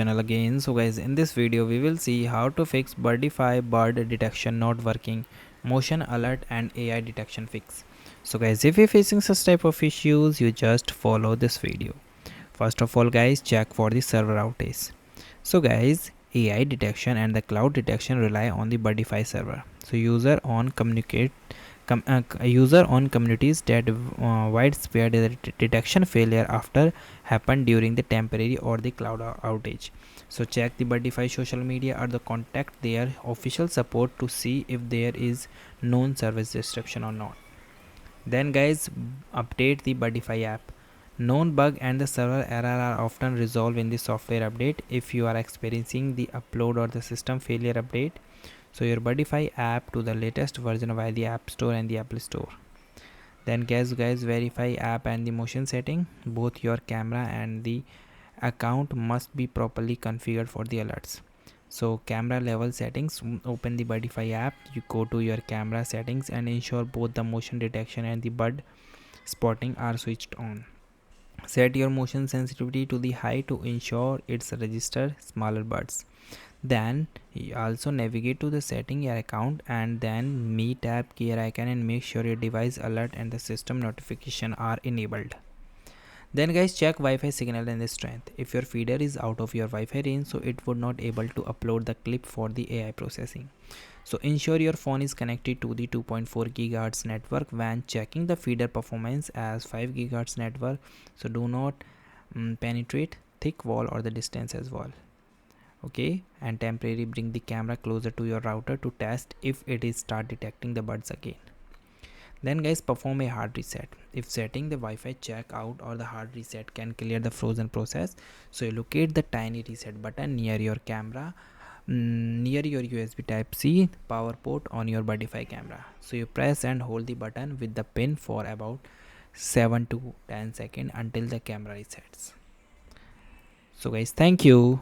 Channel again. So guys, in this video we will see how to fix Birdfy bird detection not working, motion alert and AI detection fix. So guys, if you're facing such type of issues, you just follow this video. First of all guys, check for the server outage. So guys, AI detection and the cloud detection rely on the Birdfy server. So user on communities that widespread detection failure after happened during the temporary or the cloud outage. So check the Birdfy social media or the contact their official support to see if there is known service disruption or not. Then guys, update the Birdfy app. Known bug and the server error are often resolved in the software update. If you are experiencing the upload or the system failure, update so your Birdfy app to the latest version via the App Store and the Apple Store. Then guys, verify app and the motion setting. Both your camera and the account must be properly configured for the alerts. So camera level settings, open the Birdfy app, you go to your camera settings and ensure both the motion detection and the bird spotting are switched on. Set your motion sensitivity to the high to ensure it's register smaller birds. Then you also navigate to the setting your account and then me tap gear icon and make sure your device alert and the system notification are enabled. Then guys, check Wi-Fi signal and the strength. If your feeder is out of your Wi-Fi range, so it would not able to upload the clip for the AI processing. So ensure your phone is connected to the 2.4 GHz network when checking the feeder performance as 5 GHz network. So do not penetrate thick wall or the distance as well. Okay, and temporarily bring the camera closer to your router to test if it is start detecting the birds again. Then guys, perform a hard reset. If setting the Wi-Fi check out or the hard reset can clear the frozen process, so you locate the tiny reset button near your camera, near your USB type C power port on your Birdfy camera. So you press and hold the button with the pin for about 7 to 10 seconds until the camera resets. So guys, thank you.